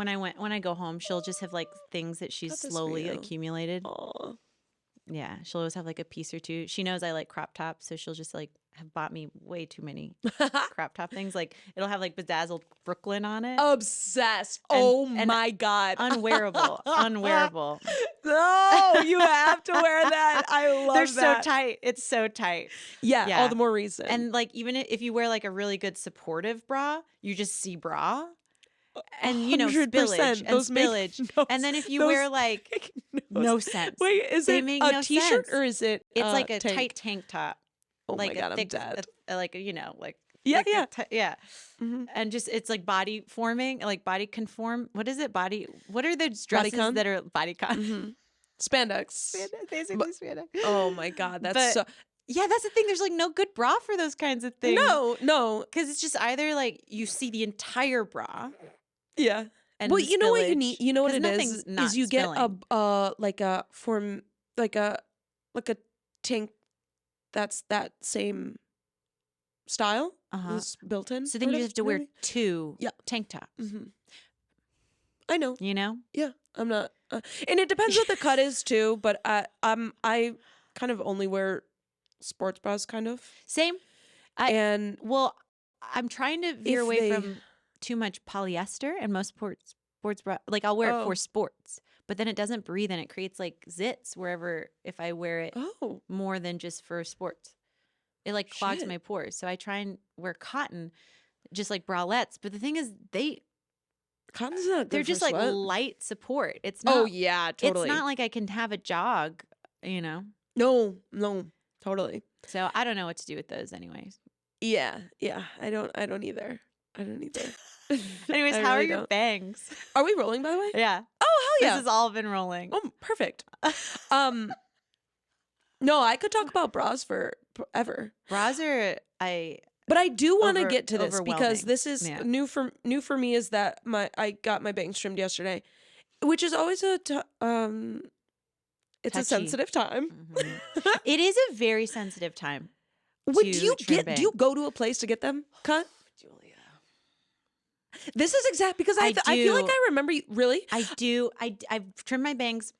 when I go home, she'll just have like things that she's Got this for slowly you. accumulated. Aw. Yeah, she'll always have like a piece or two. She knows I like crop tops, so she'll just like have bought me way too many crop top things. Like it'll have like bedazzled Brooklyn on it. Obsessed. And My God. Unwearable. Unwearable. No, you have to wear that. I love They're that. so tight. It's so tight. Yeah, all the more reason. And like even if you wear like a really good supportive bra, you just see bra. And 100%. spillage and Those make spillage. no And then if you those wear like make no sense. Wait, is They it make a no t-shirt sense. or is it It's like a tank? tight tank top. Oh like my God, a thick, I'm dead. like like Yeah, like yeah. Yeah. Mhm. And just it's like body forming, like body conform. What is it? What are those dresses Bodycon? that are bodycon? Mhm. Spandex. Basically spandex. Oh my God, that's But- so. Yeah, that's the thing. There's like no good bra for those kinds of things. No. Because it's just either like you see the entire bra. Yeah. And Well, you know what you spillage, need. You know what 'cause it nothing's is. not Is you get spilling. a like a form like a tank that's that same style is built in. So then you have to wear maybe? two Yeah. tank tops. Mhm. I know. You know? Yeah, I'm not, and it depends what the cut is too. But I kind of only wear sports bras, kind of. Same. And Well, I'm trying to veer If away they- from too much polyester and most sports bra. Like I'll wear it for sports, but then it doesn't breathe and it creates like zits wherever if I wear it more than just for sports. It like clogs Shit. my pores. So I try and wear cotton, just like bralettes. But the thing is, cotton's not good they're for just like sweat. light support. It's not. Oh yeah, totally. It's not like I can have a jog, you know. No, totally. So I don't know what to do with those, anyways. Yeah. I don't either. Anyways, I how are really your don't. bangs? Are we rolling, by the way? Yeah. Oh hell yeah. This has all been rolling. Oh, perfect. No, I could talk about bras forever. Bras are But I do want to get to this because overwhelming. this is Yeah. new for me. Is that I got my bangs trimmed yesterday, which is always it's a Touchy. sensitive time. It is a very sensitive time. What to do you trim get? Do you bangs. go to a place to get them cut? Julia. This is exact because I feel like do. I remember you really. I do. I've trimmed my bangs.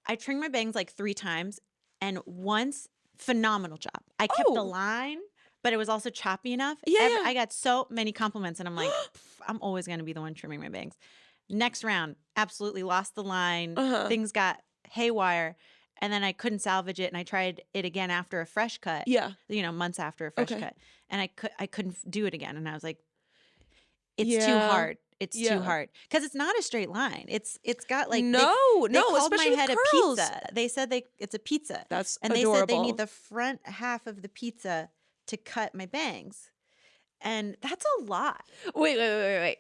I trimmed my bangs like 3 times, and once phenomenal job. I kept the line, but it was also choppy enough. Yeah. I got so many compliments, and I'm like, I'm always gonna be the one trimming my bangs. Next round, absolutely lost the line. Things got haywire, and then I couldn't salvage it, and I tried it again after a fresh cut. Yeah. Months after a fresh Okay. cut, and I couldn't do it again, and I was like, it's too Yeah. hard. It's Yeah. too hard because it's not a straight line. It's got like no, they called especially my with head curls. a pizza. They said it's a pizza. That's and adorable. they said they need the front half of the pizza to cut my bangs, and that's a lot. Wait.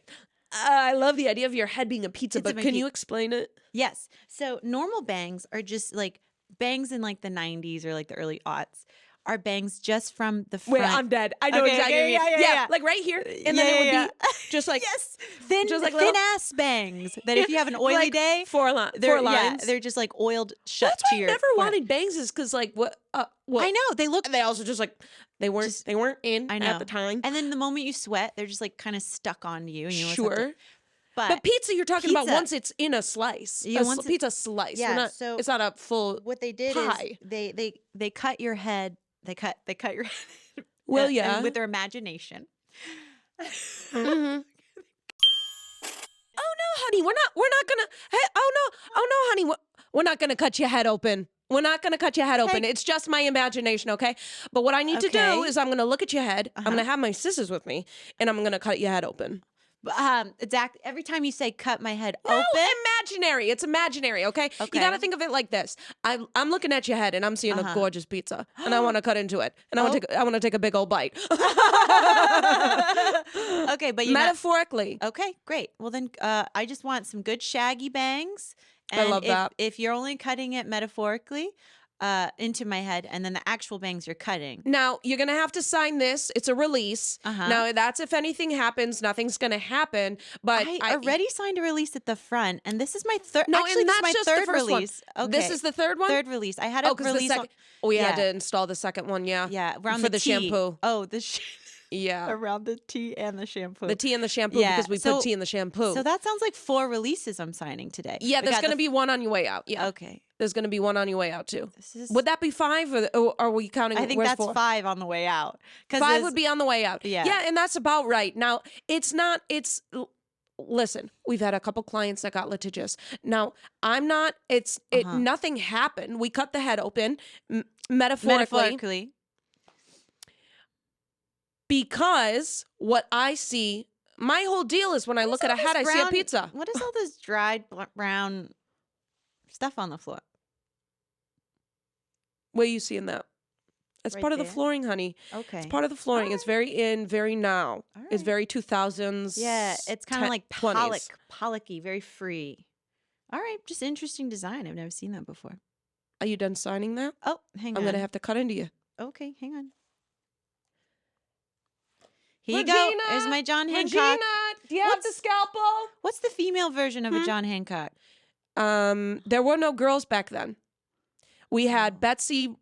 I love the idea of your head being a pizza, It's a but can pi- you explain it? Yes. So normal bangs are just like bangs in like the 90s or like the early aughts are bangs just from the front. Wait, I'm dead. I know Okay, exactly. okay, what you mean. yeah. Like right here, and then it would be just like yes, thin, just like thin little- ass bangs that if you have an oily like day, four they're lines. they're just like oiled shut That's to why I your. never forehead. wanted bangs, is because like what? I know they look. They also just like they weren't in I know. at the time. And then the moment you sweat, they're just like kind of stuck onto you. And you always have to- Sure. but pizza, you're talking about pizza- once it's in a slice. Yeah, once pizza slice. yeah, We're not, so it's not a full. what they did pie. is they cut your head. They cut your head. Well, and yeah. with their imagination. Mhm. Oh no, honey, we're not gonna. Hey, oh no, honey, we're not gonna cut your head open. We're not gonna cut your head open. Hey. It's just my imagination, okay? But what I need to do Okay. is I'm gonna look at your head. I'm gonna have my scissors with me, and I'm gonna cut your head open. Exactly. Every time you say "cut my head No, open," imaginary. It's imaginary, okay? You Okay. gotta think of it like this. I'm looking at your head, and I'm seeing a gorgeous pizza, and I want to cut into it, and I want to take a big old bite. okay, but you're not- Metaphorically. Okay, great. Well, then I just want some good shaggy bangs. I And love that. If you're only cutting it metaphorically into my head, and then the actual bangs you're cutting. Now, you're going to have to sign this. It's a release. Now, that's if anything happens, nothing's going to happen. But I already signed a release at the front, and this is my third. No, actually, and this is that's my just third the first release. one. Okay. This is the third one? Third release. I had a Oh, because the release. second. Oh, yeah, I had to install the second one, yeah. Yeah, around for the the T. shampoo. Oh, Yeah. around the tea and the shampoo. The tea and the shampoo because we put tea in the shampoo. So that sounds like 4 releases I'm signing today. Yeah, there's going to be one on your way out. Yeah. Okay. There's going to be one on your way out too. Would that be 5 or are we counting? I think that's 4? 5 on the way out. 5 would be on the way out. Yeah. Yeah, and that's about right. Now, listen, we've had a couple clients that got litigious. Now, nothing happened. We cut the head open metaphorically. Because what I see, my whole deal is when I look at a head, I see a pizza. What is all this dried brown stuff on the floor? Where are you seeing that? It's part of the flooring, honey. Okay. It's part of the flooring. It's very in, very now. It's very 2000s. Yeah, it's kind of like Pollocky, very free. All right, just interesting design. I've never seen that before. Are you done signing that? Oh, hang on. I'm going to have to cut into you. Okay, hang on. Here you go. There's my John Hancock. Regina, do you have the scalpel? What's the female version of a John Hancock? There were no girls back then. We had Betsy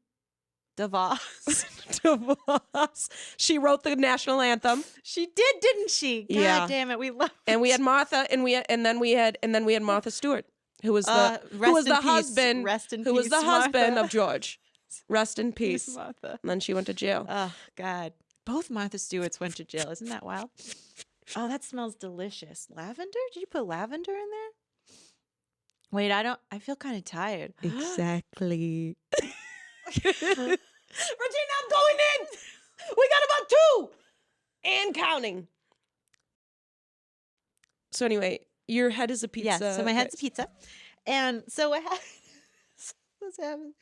DeVos. DeVos. She wrote the national anthem. She did, didn't she? God damn it, we love. And we had Martha, and then we had Martha Stewart, who was the husband. Rest in peace, who was the husband Martha. of George. Rest in peace, Martha. And then she went to jail. Oh God. Both Martha Stewarts went to jail. Isn't that wild? Oh, that smells delicious. Lavender? Did you put lavender in there? Wait, I feel kind of tired. Exactly. Regina, I'm going in. We got about 2 and counting. So anyway, your head is a pizza. Yes, so my head's a pizza. And so what happened? What's happened?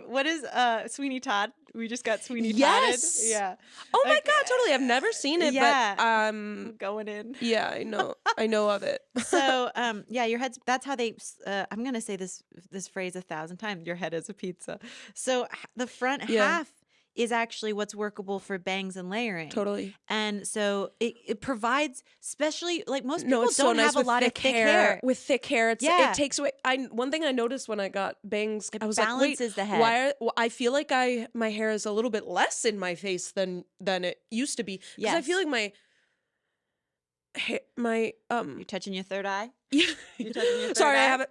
What is Sweeney Todd? We just got Sweeney Todded. Yeah. Oh my God, totally. I've never seen it, but I'm going in. Yeah, I know of it. So yeah, your head's that's how they I'm gonna say this phrase 1,000 times. Your head is a pizza. So the front half is actually what's workable for bangs and layering. Totally. And so it provides, especially like most people it's don't so nice have a lot of thick hair. With thick hair, it takes away. One thing I noticed when I got bangs, I was like, wait, balances the head. I feel like my hair is a little bit less in my face than it used to be. Because I feel like You're touching your third eye? Yeah. You're touching your third Sorry, eye? I have it.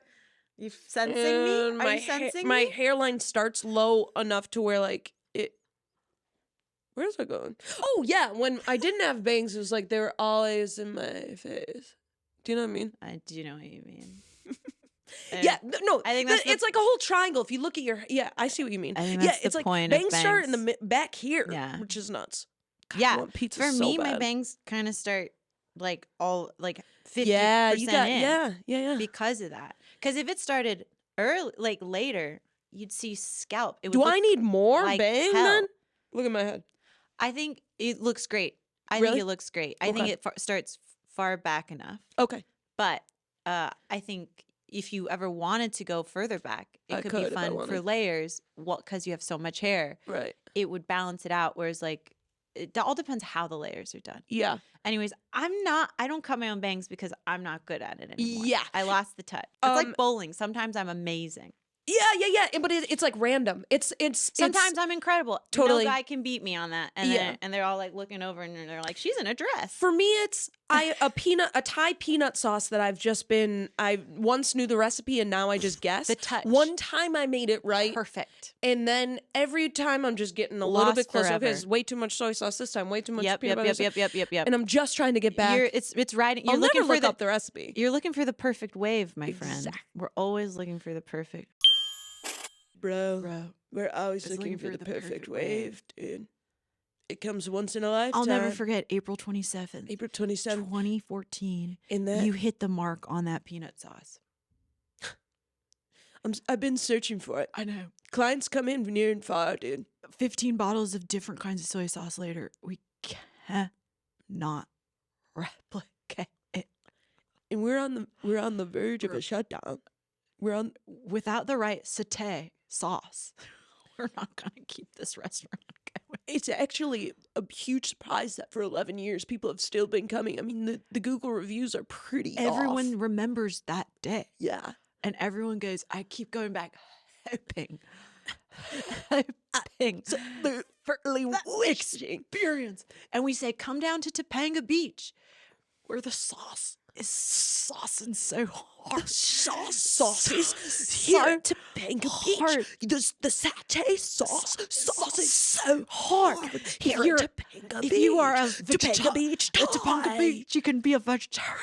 You sensing me? Are you sensing my me? hairline starts low enough to where like it. Where's it going? Oh yeah, when I didn't have bangs, it was like they were always in my face. Do you know what I mean? I do know what you mean. Yeah, no, I think it's like a whole triangle. If you look at I see what you mean. I think that's it's the like point of bangs start in the back here, Yeah. which is nuts. God, Yeah, I want pizza for so me, bad. my bangs kind of start like all like 50% yeah. because of that. Because if it started early, like later, you'd see scalp. It would Do I look need more like bangs hell. then? Look at my head. I think it looks great. I Really? think it looks great. I think Okay. it starts far back enough. Okay. But I think if you ever wanted to go further back, it I could could be if I fun for wanted. layers. Well, because you have so much hair, Right. it would balance it out. Whereas like it all depends how the layers are done. Yeah. Anyways, I don't cut my own bangs because I'm not good at it anymore. Yeah. I lost the touch. It's like bowling. Sometimes I'm amazing. Yeah. But it's like random. It's Sometimes I'm incredible. Totally. No guy can beat me on that. And and they're all like looking over and they're like, she's in a dress. For me, it's a Thai peanut sauce that I once knew the recipe and now I just guess. The touch. One time I made it right. Perfect. And then every time I'm just getting a little bit closer. forever. Okay, it's way too much soy sauce this time. Way too much Yep. peanut butter. Yep. And I'm just trying to get back. It's riding. You're I'll looking never for look up the recipe. You're looking for the perfect wave, my friend. Exactly. We're always looking for the perfect. Bro, we're always looking for the perfect wave, dude. It comes once in a lifetime. I'll never forget April 27th. April 27th. 2014. In that You hit the mark on that peanut sauce. I've been searching for it. I know. Clients come in near and far, dude. 15 bottles of different kinds of soy sauce later. We cannot replicate it. And we're on the verge of a shutdown. Without the right satay sauce. We're not going to keep this restaurant going. It's actually a huge surprise that for 11 years people have still been coming. I mean, the Google reviews are pretty Everyone off. remembers that day. Yeah. And everyone goes, I keep going back hoping. So fertily wishing. experience. And we say, come down to Topanga Beach, where the sauce is saucing so hard. Sauce is here at Topanga hard. Beach. The satay sauce is so hard here you're- at Topanga Beach. If you are a Topanga Beach, Topanga Beach, you can be a vegetarian.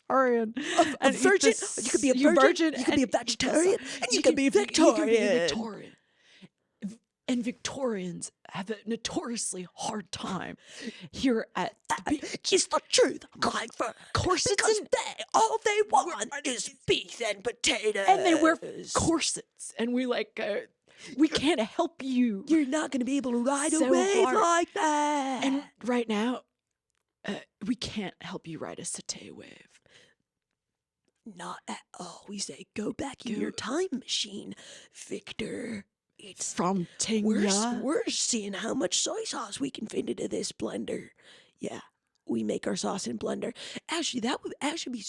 A virgin. You could be a virgin. You could be a vegetarian, and you can be Victorian. And Victorians have a notoriously hard time here at the beach. It's the truth, Clifford. Corsets Because and all they want is beef and potatoes. and they wear corsets, and we we can't help you. You're not going to be able to ride So a wave hard. like that. And right now, we can't help you ride a satay wave. Not at all. We say, go back in your time machine, Victor. It's From Tinga. we're seeing how much soy sauce we can fit into this blender. Yeah, we make our sauce in blender. Actually, that would actually be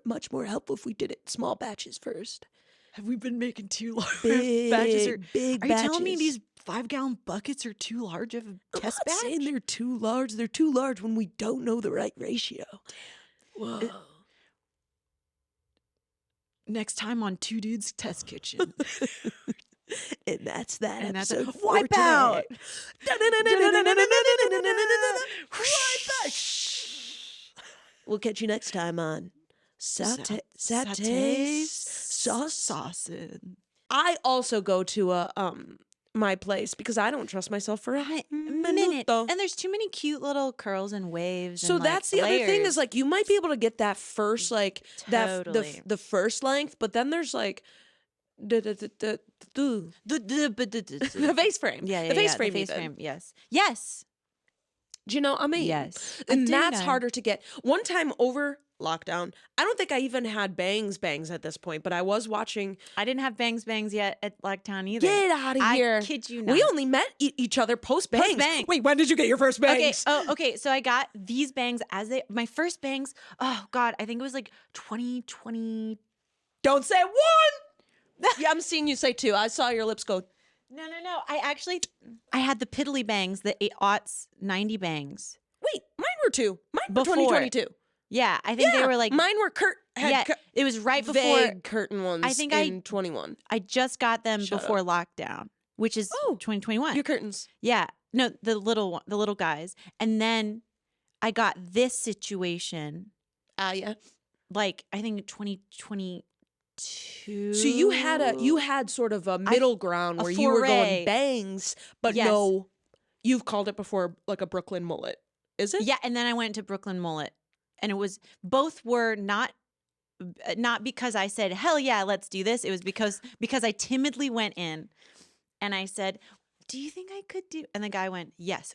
much more helpful if we did it in small batches first. Have we been making too large Big batches? big Are you batches. telling me these 5-gallon buckets are too large of a I'm test not batch? saying they're too large. They're too large when we don't know the right ratio. Whoa. Next time on Two Dudes Test Kitchen. And that's that And that's episode a for wipe today. out. We'll catch you next time on Satay Sauce. Sauces. I also go to my place because I don't trust myself for a Minute. minuto. And there's too many cute little curls and waves. So and, that's the other thing layers. is like you might be able to get that first Totally. the first length, but then there's like the face frame. Yeah, the face frame. The face even. frame. Yes. Yes. Do you know what I mean? Yes. And I do that's know. harder to get. One time over lockdown, I don't think I even had bangs at this point, but I was watching. I didn't have bangs yet at Lockdown either. Get out of I here. kid you not. We only met each other post bangs. Post-bangs. Wait, when did you get your first Okay. bangs? Oh, okay. So I got these bangs my first bangs. Oh God, I think it was like 2020. Don't say one. Yeah, I'm seeing you say two. I saw your lips go. No. I had the piddly bangs, the 8/aughts 90 bangs. Wait, mine were two. Mine were Before. 2022. Yeah, I think they were like. mine were It was right before. vague curtain ones. I think in 21. I just got them Shut before lockdown, which is 2021. Your curtains. Yeah, no, the little guys, and then I got this situation. Yeah. Like I think 2022. So you had sort of a middle ground where you were foray. going bangs, but Yes. no, you've called it before like a Brooklyn mullet. Is it? Yeah, and then I went to Brooklyn Mullet, and it was both were not because I said hell yeah, let's do this. It was because I timidly went in, and I said, "Do you think I could do?" And the guy went, "Yes."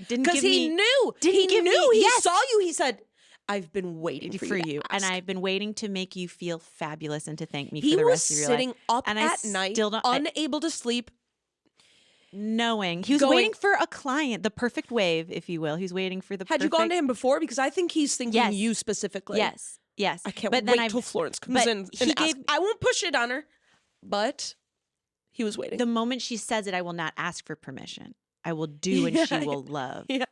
Didn't Because give he me knew. didn't He give me- knew. He yes. saw you. He said, "I've been waiting for you, and ask." I've been waiting to make you feel fabulous and to thank me He for the was rest of your sitting life. up And I at night, still don't- unable to sleep. Knowing he was Going- waiting for a client, the perfect wave, if you will. He was waiting for the. Had you gone to him before? Because I think he's thinking Yes. you specifically. Yes. I can't but wait then till Florence comes but in and he asks. gave- I won't push it on her, but he was waiting. The moment she says it, I will not ask for permission. I will do, and she will love. Yeah.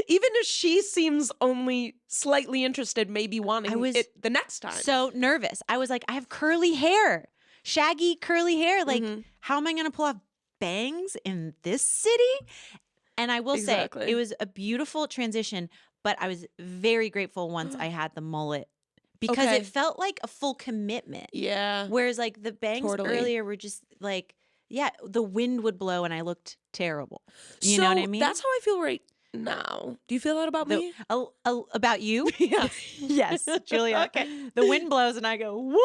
Even if she seems only slightly interested, maybe wanting it the next time. So nervous. I was like, I have curly hair, shaggy curly hair. Like, how am I going to pull off bangs in this city? And I will say, Exactly. it was a beautiful transition, but I was very grateful once I had the mullet because Okay. it felt like a full commitment. Yeah. Whereas like the bangs Totally. earlier were just like, yeah, the wind would blow and I looked terrible. You know what I mean? That's how I feel right now. Do you feel that about me? About you? Yeah. Yes, Julia. Okay. The wind blows and I go, woo!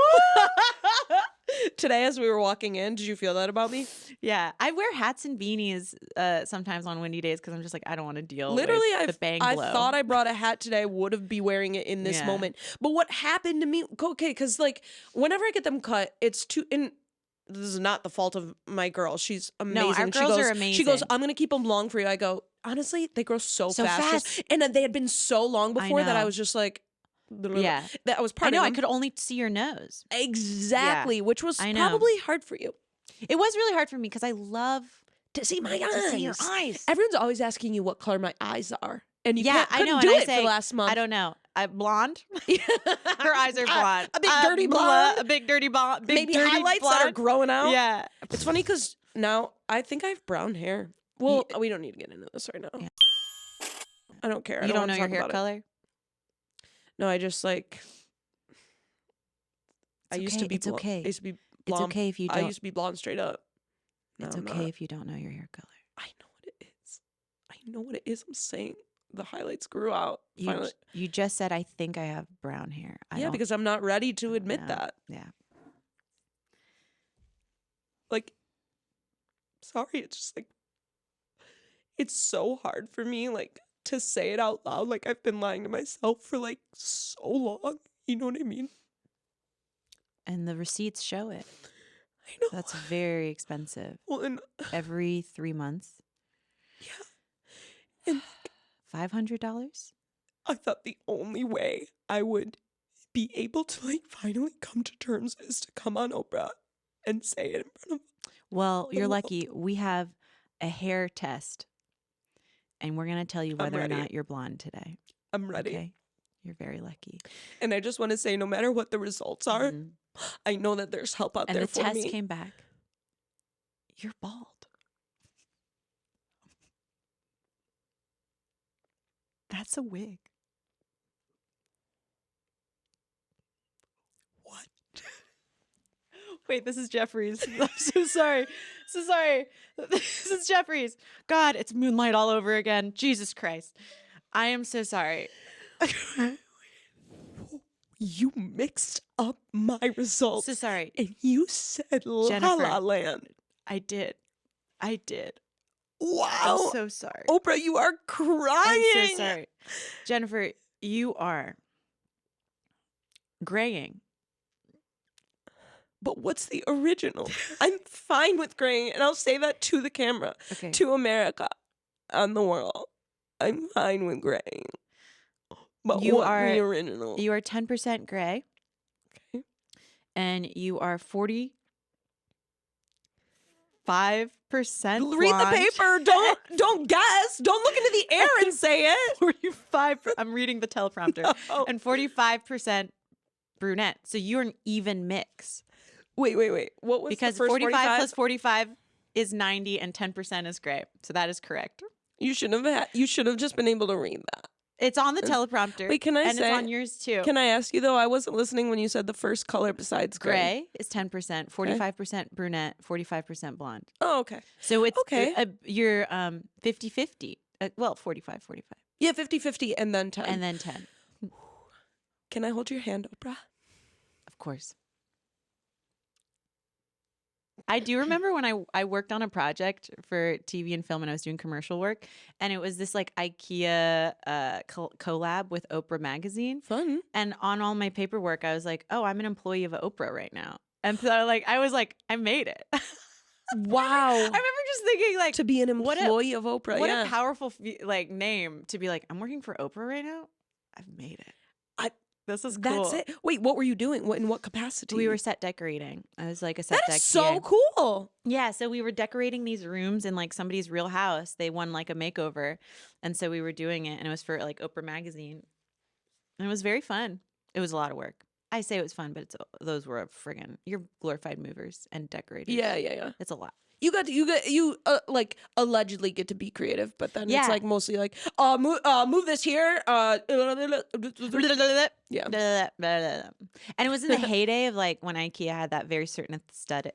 Today, as we were walking in, did you feel that about me? Yeah, I wear hats and beanies sometimes on windy days because I'm just like, I don't want to deal Literally, with the bang I blow. thought I brought a hat today. I would have be wearing it in this Yeah. moment. But what happened to me? Okay, because like whenever I get them cut, it's too. And this is not the fault of my girl. She's amazing. our And girls she goes, are amazing. She goes, I'm gonna keep them long for you. I go, honestly, they grow so fast. And they had been so long before that I know. was just like, Yeah. that I was I part know, of I them. could only see your nose. Exactly, which was I know. probably hard for you. It was really hard for me because I love to see my eyes. To see your eyes. Everyone's always asking you what color my eyes are. And you Yeah, couldn't I know. do And I it say, for last month. I don't know. Blonde? Her eyes are blonde. A big dirty blonde. A big dirty blonde. Big Maybe dirty highlights blonde. that are growing out. Yeah. It's funny because now I think I have brown hair. Well, we don't need to get into this right now. Yeah. I don't care. You don't wanna know your talk hair about it. color? No, I just like. I It's used okay. to be. It's okay. I used to be It's blonde. okay if you I don't. used to be blonde straight up. No, It's I'm okay not. if you don't know your hair color. I know what it is. I know what it is. I'm saying the highlights grew out. Finally. You just said, I think I have brown hair. Yeah, because I'm not ready to admit know. that. Yeah. Like, sorry, it's just like, it's so hard for me, like, to say it out loud. Like, I've been lying to myself for, like, so long. You know what I mean? And the receipts show it. I know. That's very expensive. Well, and Every 3 months. yeah. And $500? I thought the only way I would be able to, like, finally come to terms is to come on Oprah and say it in front of Well, the you're world. lucky. We have a hair test. And we're going to tell you whether or ready. not you're blonde today. I'm ready. Okay? You're very lucky. And I just want to say, no matter what the results are, Mhm. I know that there's help out And there the for test me. came back. You're bald. That's a wig. What? Wait, this is Jeffries. I'm so sorry. So sorry. This is Jeffries. God, it's moonlight all over again. Jesus Christ. I am so sorry. You mixed up my results. So sorry. And you said La Jennifer. La Land. I did. Wow. I'm so sorry. Oprah, you are crying. I'm so sorry. Jennifer, you are graying. But what's the original? I'm fine with graying, and I'll say that to the camera, Okay. to America, and the world. I'm fine with graying. But You what's are- the original? You are 10% gray. Okay. And you are 45% blonde. Read the paper. Don't guess. Don't look into the air and say it. 45. I'm reading the teleprompter. No. And 45% brunette. So you're an even mix. Wait. What was Because the first 45 plus 45 is 90 and 10% is gray. So that is correct. You should have just been able to read that. It's on the teleprompter. Wait, can I and say? it's on yours too. Can I ask you though? I wasn't listening when you said the first color besides gray. Gray is 10%, 45% brunette, 45% blonde. Oh, okay. So it's Okay. You're 50-50. Well, 45-45. Yeah, 50-50 and then 10. And then 10. Can I hold your hand, Oprah? Of course. I do remember when I worked on a project for TV and film and I was doing commercial work, and it was this like IKEA collab with Oprah magazine. Fun. And on all my paperwork, I was like, oh, I'm an employee of Oprah right now. And so I was like, I made it. Wow. I remember just thinking like, To be an employee of Oprah. what yeah. a powerful name to be like, I'm working for Oprah right now. I've made it. This is cool. That's it. Wait, what were you doing? In what capacity? We were set decorating. I was like a set That deck is so PA. cool. Yeah, so we were decorating these rooms in like somebody's real house. They won like a makeover. And so we were doing it, and it was for like Oprah magazine. And it was very fun. It was a lot of work. I say it was fun, but those were you're glorified movers and decorators. Yeah. It's a lot. You like allegedly get to be creative, but then Yeah. it's like mostly like move this here. Yeah. And it was in the heyday of like when IKEA had that very certain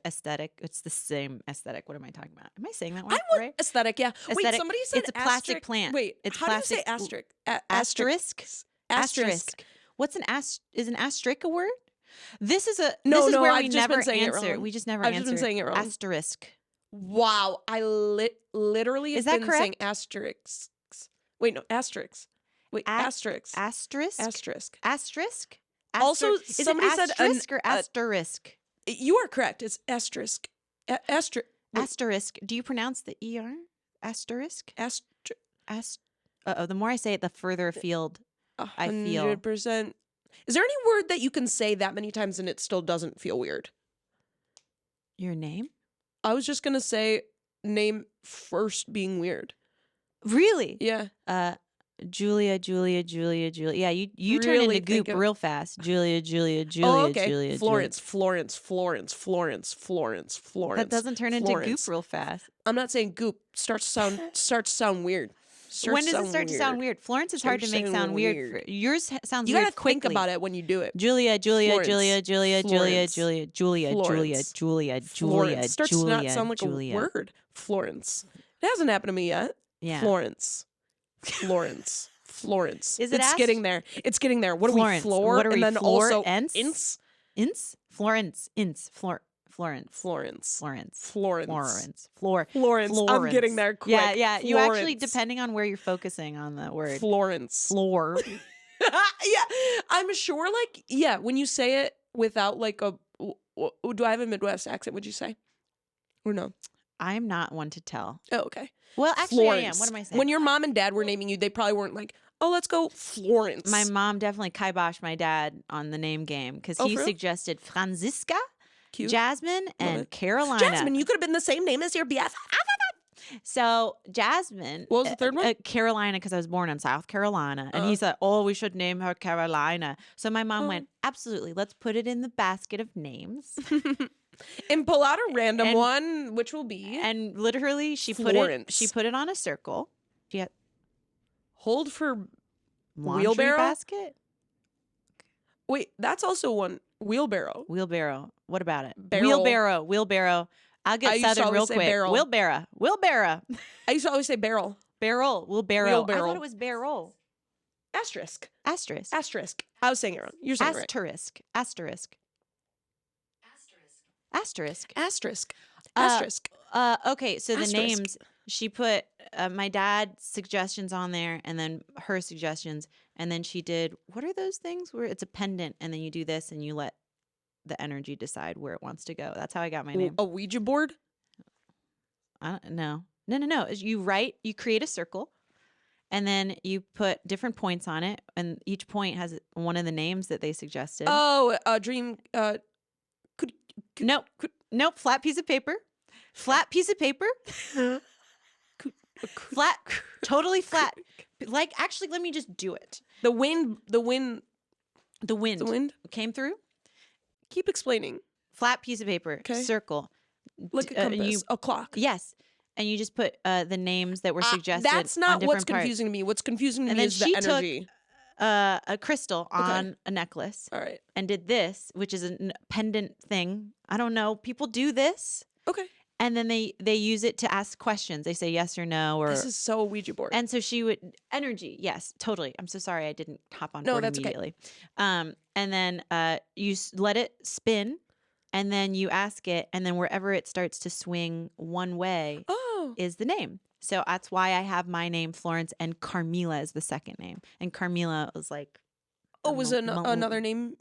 aesthetic. It's the same aesthetic. What am I talking about? Am I saying that one right? Aesthetic, yeah. Wait, Aesthetic. somebody said It's a plastic asterisk. plant. Wait, It's how do you say plastic- asterisk? Asterisk. What's is an asterisk a word? This is where I've we just never been saying it answer. wrong. We just never I've answer. just been saying it wrong. Asterisk. Wow, I literally Is have that been saying correct? asterisks. Wait, no, asterisks. Wait, asterisks. Asterisk. Asterisk. Asterisk. Also, Is it somebody said asterisk or asterisk? You are correct. It's asterisk. Asterisk. Asterisk. Do you pronounce the er? Asterisk. The more I say it, the further afield I feel. 100%. Is there any word that you can say that many times and it still doesn't feel weird? Your name. I was just gonna say name first being weird. Really? Yeah. Julia. Yeah, you turn Really into goop real fast. Julia. Oh, okay. Julia. Florence. That doesn't turn into goop real fast. I'm not saying goop. Starts to sound weird. When does it start to sound weird? Florence is hard to make sound weird. Yours sounds you weird. You gotta think about it when you do it. Julia. Florence. Starts to not sound like a word. Florence. It hasn't happened to me yet. Yeah. Florence. Is it? It's getting there. It's getting there. What Florence. are we? Floor. What are we? And then Floor, also Ence? Florence. Florence. I'm getting there quick. Yeah. Florence. You actually, depending on where you're focusing on the word. Florence. Floor. Yeah. I'm sure, like, yeah, when you say it without, like, do I have a Midwest accent, would you say? Or no? I'm not one to tell. Oh, okay. Well, actually, Florence. I am. What am I saying? When your mom and dad were naming you, they probably weren't like, oh, let's go Florence. My mom definitely kiboshed my dad on the name game because he suggested Franziska, Cute. Jasmine, and Carolina. Jasmine, you could have been the same name as your BF. So Jasmine. What was the third one? Carolina, because I was born in South Carolina. And he said, oh, we should name her Carolina. So my mom went, absolutely, let's put it in the basket of names. And pull out a random one, which will be. And literally, she Florence. put it on a circle. She had hold for laundry wheelbarrow basket. Wait, that's also one. Wheelbarrow. What about it? Barrel. Wheelbarrow. I'll get Southern real quick. Barrel. Wheelbarrow. I used to always say barrel. Wheelbarrow. I thought it was barrel. Asterisk. I was saying it wrong. You're saying it right. Asterisk. Okay, so the names, she put my dad's suggestions on there and then her suggestions. And then she did, what are those things where it's a pendant and then you do this and you let the energy decide where it wants to go. That's how I got my name. A Ouija board? I don't know. No. You create a circle and then you put different points on it. And each point has one of the names that they suggested. Oh, a dream. Nope. Flat piece of paper. Flat. Totally flat. Like, actually, let me just do it. The wind came through. Keep explaining. Flat piece of paper. Okay. Circle. Like a compass. A clock. Yes. And you just put the names that were suggested. That's not what's confusing to me. What's confusing to me is the energy. Took a crystal on a necklace. All right. And did this, which is a pendant thing. I don't know. People do this. Okay. And then they use it to ask questions. They say yes or no. Or this is so a Ouija board. And so she would energy. Yes, totally. I'm so sorry I didn't hop on board immediately. Okay. And then you let it spin, and then you ask it, and then wherever it starts to swing one way is the name. So that's why I have my name Florence, and Carmila is the second name. And Carmila was like, was another name?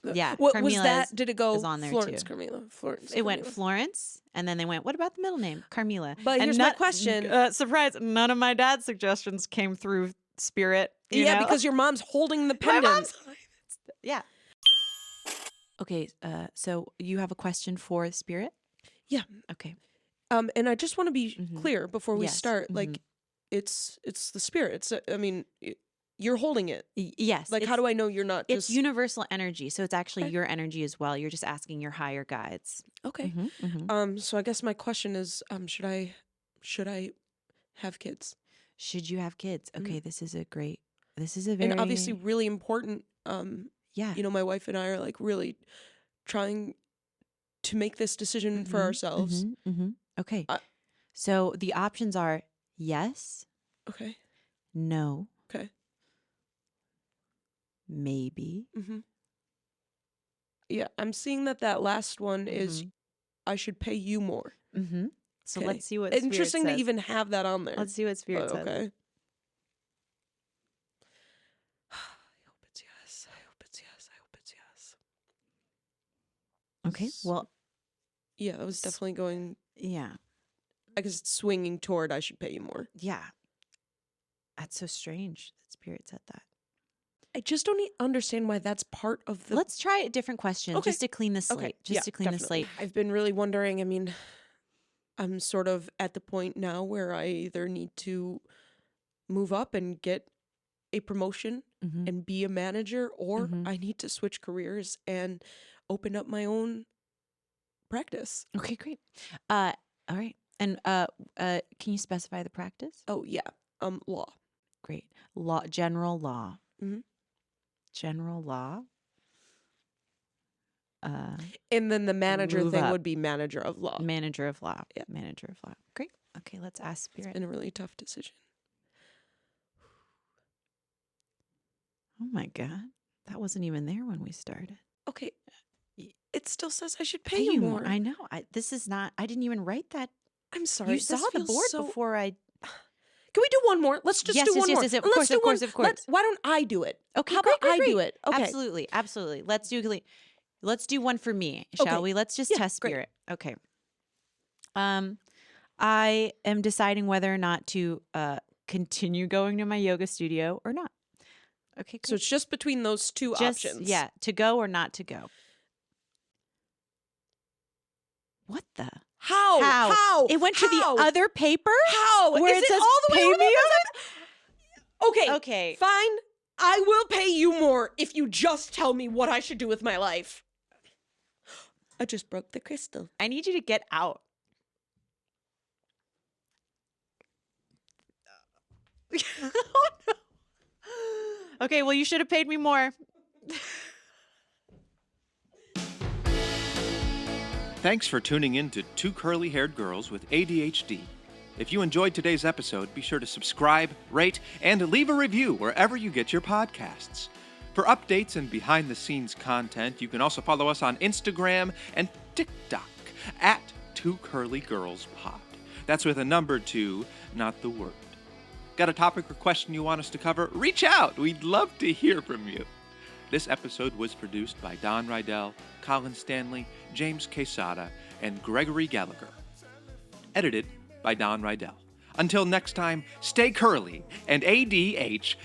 Yeah. What was that? Did it go on there Florence, too. Carmila? Florence. It went Florence, and then they went, what about the middle name? Carmila. But here's my question. Surprise, none of my dad's suggestions came through spirit. You know? Because your mom's holding the pendant. Yeah. Okay, so you have a question for spirit? Yeah. Okay. And I just want to be clear before we start. Like, it's the spirit. You're holding it. Yes. Like, how do I know you're not just... It's universal energy, so it's actually your energy as well. You're just asking your higher guides. Okay. So I guess my question is, should I have kids? Should you have kids? Okay, this is a very... And obviously really important. Yeah. My wife and I are, like, really trying to make this decision for ourselves. Okay. So the options are yes. Okay. No. Okay. Maybe. Yeah, I'm seeing that last one is I should pay you more. So let's see what Spirit interesting says. to even have that on there. Let's see what Spirit says. Okay. I hope it's yes. I hope it's yes. Okay. Well, yeah, that was definitely going. Yeah. I guess it's swinging toward I should pay you more. Yeah. That's so strange that Spirit said that. I just don't understand why that's part of the... Let's try a different question just to clean the slate. Okay. The slate. I've been really wondering, I'm sort of at the point now where I either need to move up and get a promotion and be a manager, or I need to switch careers and open up my own practice. Okay, great. All right. And can you specify the practice? Oh yeah, law. Great. General law. Mhm. General law. And then the manager Move thing up. would be manager of law. Manager of law. Yeah. Manager of law. Great. Okay, let's ask Spirit. It's been a really tough decision. Oh my God. That wasn't even there when we started. Okay. It still says I should pay you more. I know. This is not, I didn't even write that. I'm sorry. You saw the board before I. Can we do one more? Let's just do one more. Yes, of And course, let's do of course. Why don't I do it? Okay, How great, about I great. do it? Okay. Absolutely. Let's do one for me, shall we? Let's just test great. Spirit. Okay. I am deciding whether or not to continue going to my yoga studio or not. Okay, So it's just between those two options. Yeah, to go or not to go. What the? How? It went to the other paper? How? Where Is it says all the way pay over me? there? Okay. Fine. I will pay you more if you just tell me what I should do with my life. I just broke the crystal. I need you to get out. Oh, no. Okay, well, you should have paid me more. Thanks for tuning in to Two Curly-Haired Girls with ADHD. If you enjoyed today's episode, be sure to subscribe, rate, and leave a review wherever you get your podcasts. For updates and behind-the-scenes content, you can also follow us on Instagram and TikTok at Two Curly Girls Pod. That's with a number 2, not the word. Got a topic or question you want us to cover? Reach out! We'd love to hear from you. This episode was produced by Don Rydell, Colin Stanley, James Quesada, and Gregory Gallagher. Edited by Don Rydell. Until next time, stay curly and ADH